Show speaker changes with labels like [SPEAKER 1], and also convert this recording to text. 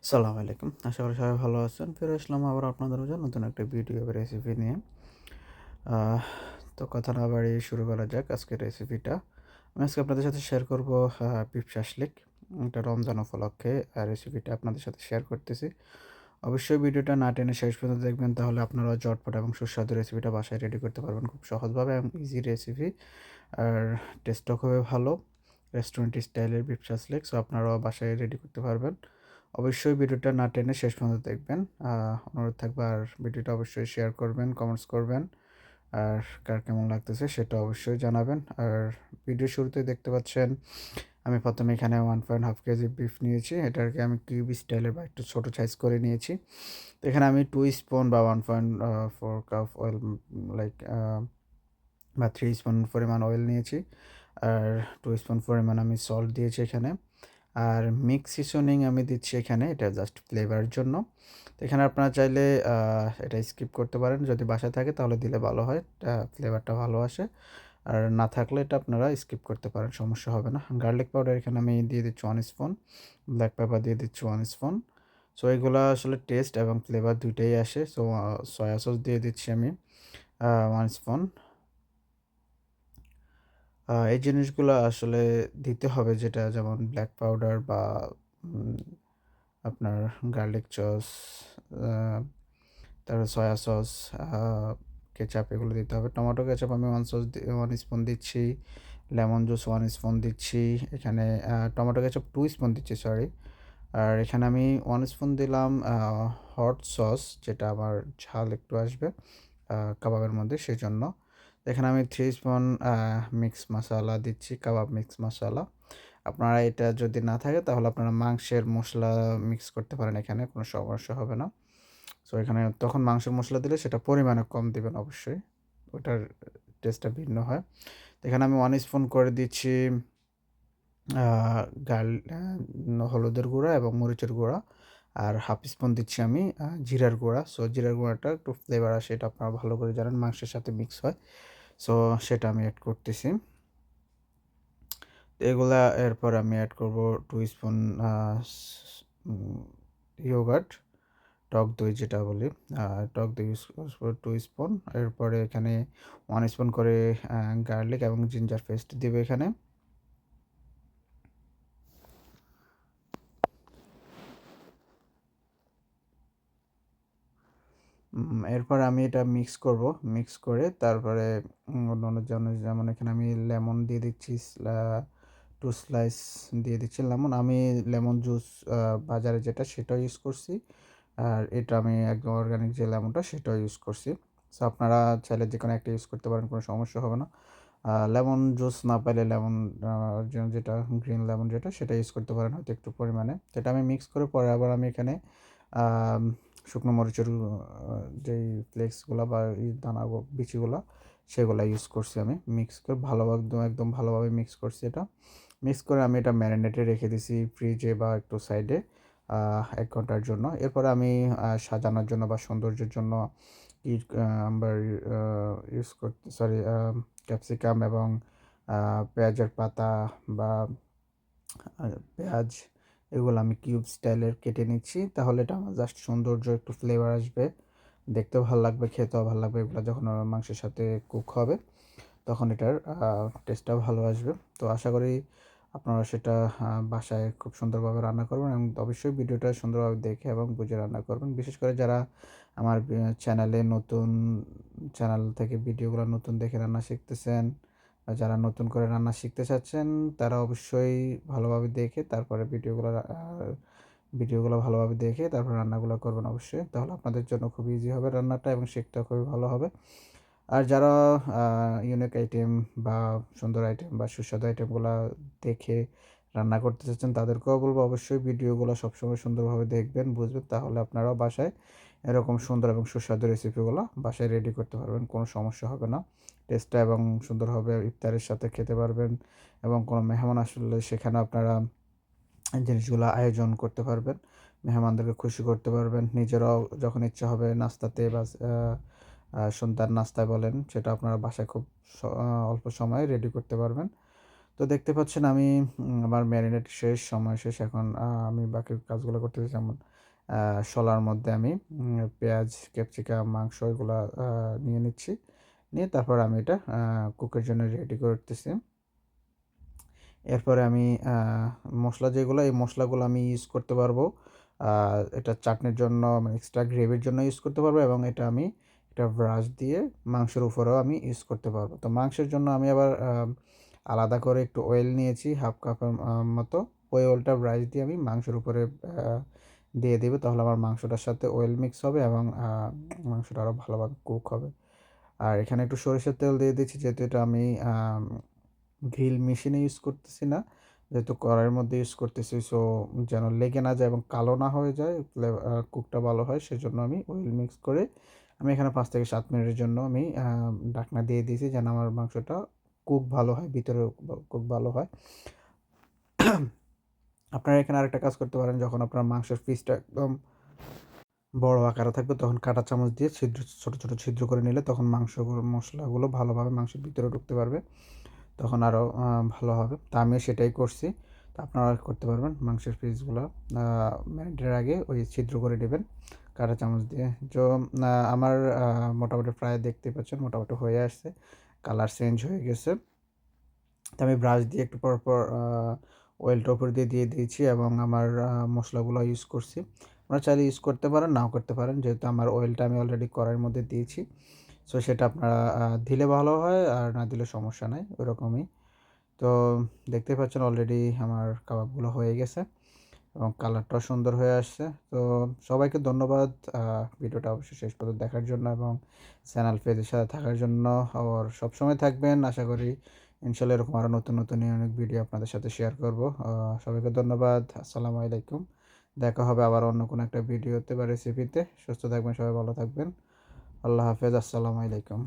[SPEAKER 1] আসসালামু আলাইকুম। আশা করি সবাই ভালো আছেন। ফিরে আসলাম আবার আপনাদের মাঝে নতুন একটা ভিডিও বা রেসিপি নিয়ে। আহ তো কথা না বাড়িয়ে শুরু করা যাক আজকের রেসিপিটা। আমি আজকে আপনাদের সাথে শেয়ার করব বিফ শাসলিক। এটা রমজান উপলক্ষে রেসিপিটা আপনাদের সাথে শেয়ার করতেছি। অবশ্যই ভিডিওটা না টেনে শেষ পর্যন্ত দেখবেন, তাহলে আপনারাও চটপট এবং সুস্বাদু রেসিপিটা বাসায় রেডি করতে পারবেন খুব সহজভাবে এবং ইজি রেসিপি। আর টেস্টও খুবই ভালো। রেস্টুরেন্ট স্টাইলের বিফ শাসলিক। সো আপনারাও বাসায় রেডি করতে পারবেন। অবশ্যই ভিডিওটা না টেনে শেষ পর্যন্ত দেখবেন। অনুরোধ থাকবে, আর ভিডিওটা অবশ্যই শেয়ার করবেন, কমেন্টস করবেন। আর কার কেমন লাগতেছে সেটা অবশ্যই জানাবেন। আর ভিডিও শুরুতেই দেখতে পাচ্ছেন আমি প্রথমে এখানে 1.5 কেজি বিফ নিয়েছি। এটাকে আমি কিউব স্টাইলের বা একটু ছোটো সাইজ করে নিয়েছি। তো এখানে আমি 2 স্পুন বা 1.4 কাপ অয়েল, লাইক বা 3 স্পুন পরিমাণ অয়েল নিয়েছি। আর 2 স্পুন পরিমাণ আমি সল্ট দিয়েছি এখানে। আর মিক্স সিজনিং আমি দিচ্ছি এখানে, এটা জাস্ট ফ্লেভারের জন্য। তো এখানে আপনারা চাইলে এটা স্কিপ করতে পারেন, যদি বাসায় থাকে তাহলে দিলে ভালো হয়, ফ্লেভারটা ভালো আসে। আর না থাকলে এটা আপনারা স্কিপ করতে পারেন, সমস্যা হবে না। গার্লিক পাউডার এখানে আমি দিয়ে দিচ্ছি 1 স্পুন, ব্ল্যাক পেপার দিয়ে দিচ্ছি 1 স্পুন। সো এগুলো আসলে টেস্ট এবং ফ্লেভার দুইটাই আসে। সো সয়া সস দিয়ে দিচ্ছি আমি 1 স্পুন। এই জিনিসগুলো আসলে দিতে হবে, যেটা যেমন ব্ল্যাক পাউডার বা উম আপনার গার্লিক সস, আ তারপরে সয়া সস, আ কেচাপ এগুলো দিতে হবে। টমেটো কেচাপ আমি 1 স্পুন দিচ্ছি। লেমন জুস 1 স্পুন দিচ্ছি। এখানে টমেটো কেচাপ 2 স্পুন দিচ্ছি, সরি। আর এখানে আমি 1 স্পুন দিলাম হট সস, যেটা আমার ঝাল একটু আসবে কাবাবের মধ্যে, সেজন্য। এখানে আমি 3 স্পুন মিক্স মশালা দিচ্ছি, কাবাব মিক্স মশালা। আপনারা এটা যদি না থাকে তাহলে আপনারা মাংসের মশলা মিক্স করতে পারেন, এখানে কোনো সমস্যা হবে না। সো এখানে তখন মাংসের মশলা দিলে সেটা পরিমাণে কম দিবেন অবশ্যই। ওটার টেস্টটা ভিন্ন হয়। তো এখানে আমি 1 স্পুন করে দিচ্ছি আ গাল আ হলুদের গুঁড়া এবং মরিচের গুঁড়া। আর হাফ স্পুন দিচ্ছি আমি জিরার গুঁড়া। সো জিরার গুঁড়াটা একটু ফ্লেভার আসে, এটা আপনারা ভালো করে জানেন, মাংসের সাথে মিক্স হয়। সো সেটা আমি এড করতেছি। এগুলা এরপর আমি এড করব 2 স্পুন আ স উম ইয়োগার্ট, টক দই যেটা বলি। আ টক দই ইউস করব 2 স্পুন। এরপরে এখানে 1 স্পুন করে আ গার্লিক এবং জিঞ্জার পেস্ট দিব এখানে। এরপর আমি এটা মিক্স করব। মিক্স করে তারপরে অন্যান্য যেমন এখানে আমি লেমন দিয়ে দিচ্ছি, 2 স্লাইস দিয়ে দিচ্ছি লেমন। আমি লেমন জুস বাজারে যেটা সেটা ইউজ করছি। আর এটা আমি একদম অর্গানিক যে লেমনটা সেটাও ইউজ করছি। সো আপনারা চাইলে যেকোনো একটা ইউজ করতে পারেন, কোনো সমস্যা হবে না। লেমন জুস না পাইলে লেমন অরিজিনাল যেটা গ্রিন লেমন যেটা সেটা ইউজ করতে পারেন হয়তো একটু পরিমাণে। তো এটা আমি মিক্স করে পরে আবার আমি এখানে আম শুকনো মরিচের যেই ফ্লেক্সগুলা বা দানা বিচিগুলা সেগুলা ইউজ করছি আমি। মিক্স করে ভালোভাবে একদম একদম ভালোভাবে মিক্স করছি এটা। মিক্স করে আমি এটা ম্যারিনেটে রেখে দিছি ফ্রিজে বা একটু সাইডে ১ ঘন্টার জন্য। এরপরে আমি সাজানোর জন্য বা সৌন্দর্যের জন্য আমরা ইউজ করতে, সরি, ক্যাপসিকাম এবং পেঁয়াজের পাতা বা আ পেঁয়াজ, এগুলো আমি কিউব স্টাইলের কেটে নিচ্ছি। তাহলে এটা আমার জাস্ট সৌন্দর্য, একটু ফ্লেভার আসবে। দেখতেও ভাল লাগবে, খেতেও ভাল লাগবে। এগুলা যখন মাংসের সাথে কুক হবে তখন এটার টেস্টটাও ভালো আসবে। তো আশা করি আপনারা সেটা বাসায় খুব সুন্দরভাবে রান্না করবেন এবং অবশ্যই ভিডিওটা সুন্দরভাবে দেখে এবং বুঝে রান্না করবেন। বিশেষ করে যারা আমার চ্যানেলে নতুন, চ্যানেল থেকে ভিডিওগুলো নতুন দেখে রান্না শিখতেছেন, বা যারা নতুন করে রান্না শিখতে চাচ্ছেন, তারা অবশ্যই ভালোভাবে দেখে তারপরে ভিডিওগুলো ভালোভাবে দেখে তারপর রান্নাগুলো করবেন অবশ্যই। তাহলে আপনাদের জন্য খুব ইজি হবে রান্নাটা এবং শিখতেও খুবই ভালো হবে। আর যারা ইউনিক আইটেম বা সুন্দর আইটেম বা সুস্বাদু আইটেমগুলা দেখে রান্না করতে চাচ্ছেন, তাদেরকেও বলবো অবশ্যই ভিডিওগুলো সবসময় সুন্দরভাবে দেখবেন, বুঝবেন। তাহলে আপনারাও বাসায় এরকম সুন্দর এবং সুস্বাদু রেসিপিগুলো বাসায় রেডি করতে পারবেন, কোনো সমস্যা হবে না। টেস্টটা এবং সুন্দর হবে, ইফতারের সাথে খেতে পারবেন এবং কোনো মেহমান আসলে সেখানে আপনারা জিনিসগুলো আয়োজন করতে পারবেন। মেহমানদেরকে খুশি করতে পারবেন। নিজেরাও যখন ইচ্ছা হবে নাস্তাতে বা আ আ সন্ধ্যার নাস্তায় বলেন, সেটা আপনারা বাসায় খুব অল্প সময়ে রেডি করতে পারবেন। তো দেখতে পাচ্ছেন আমি আমার ম্যারিনেট শেষ, সময় শেষ। এখন আমি বাকি কাজগুলো করতেছি, যেমন শলার মধ্যে আমি পেঁয়াজ, ক্যাপসিকাম, মাংস এগুলা নিয়ে নিচ্ছি। নিয়ে তারপর আমি এটা কুকের জন্য রেডি করতেছি। এরপরে আমি মশলা যেগুলো, এই মশলাগুলো আমি ইউজ করতে পারবো এটা চাটনির জন্য, মানে এক্সট্রা গ্রেভির জন্য ইউজ করতে পারবো, এবং এটা আমি একটা ব্রাশ দিয়ে মাংসের উপরেও আমি ইউজ করতে পারবো। তো মাংসের জন্য আমি আবার আলাদা করে একটু অয়েল নিয়েছি, হাফ কাপের মতো। ওই অয়েলটা ব্রাশ দিয়ে আমি মাংসের উপরে দিয়ে দেবো, তাহলে আমার মাংসটার সাথে অয়েল মিক্স হবে এবং মাংসটা আরও ভালোভাবে কুক হবে। আর এখানে একটু সরিষার তেল দিয়ে দিচ্ছি, যেহেতু এটা আমি গ্রিল মেশিনে ইউজ করতেছি না, যেহেতু কড়াইয়ের মধ্যে ইউজ করতেছি, সো যেন লেগে না যায় এবং কালো না হয়ে যায়, কুকটা ভালো হয়, সেজন্য আমি অয়েল মিক্স করে আমি এখানে 5 থেকে 7 মিনিটের জন্য আমি ঢাকনা দিয়ে দিয়েছি, যেন আমার মাংসটা কুক ভালো হয়, ভিতরে কুক ভালো হয়। আপনারা এখানে আরেকটা কাজ করতে পারেন, যখন আপনার মাংসের পিসটা একদম বড় আকারে থাকবে, তখন কাঁটা চামচ দিয়ে ছোট ছোট ছিদ্র করে নিলে তখন মাংসগুলো, মশলাগুলো ভালোভাবে মাংসের ভিতরে ঢুকতে পারবে, তখন আরও ভালো হবে। তা আমিও সেটাই করছি। তো আপনারা করতে পারবেন, মাংসের পিসগুলো ম্যারিনেটের আগে ওই ছিদ্র করে নেবেন কাঁটা চামচ দিয়ে। তো আমার মোটামুটি প্রায় দেখতে পাচ্ছেন মোটামুটি হয়ে আসছে, কালার চেঞ্জ হয়ে গেছে। তো আমি ব্রাশ দিয়ে একটু পর পর অয়েলটা উপর দিয়ে দিয়ে দিয়েছি এবং আমার মশলাগুলো ইউজ করছি। আপনারা চাইলে ইউজ করতে পারেন, নাও করতে পারেন, যেহেতু আমার অয়েলটা আমি অলরেডি কড়াইয়ের মধ্যে দিয়েছি। সো সেটা আপনারা দিলে ভালো হয়, আর না দিলে সমস্যা নাই, ওরকমই। তো দেখতেই পাচ্ছেন অলরেডি আমার কাবাবগুলো হয়ে গেছে এবং কালারটাও সুন্দর হয়ে আসছে। তো সবাইকে ধন্যবাদ ভিডিওটা অবশ্যই শেষ পর্যন্ত দেখার জন্য এবং চ্যানেল পেজের সাথে থাকার জন্য। আর সবসময় থাকবেন, আশা করি ইনশাল্লাহ এরকম আরও নতুন নতুন অনেক ভিডিও আপনাদের সাথে শেয়ার করব। সবাইকে ধন্যবাদ। আসসালামু আলাইকুম। দেখা হবে আবার অন্য কোনো একটা ভিডিওতে বা রেসিপিতে। সুস্থ থাকবেন, সবাই ভালো থাকবেন। আল্লাহ হাফেজ। আসসালামু আলাইকুম।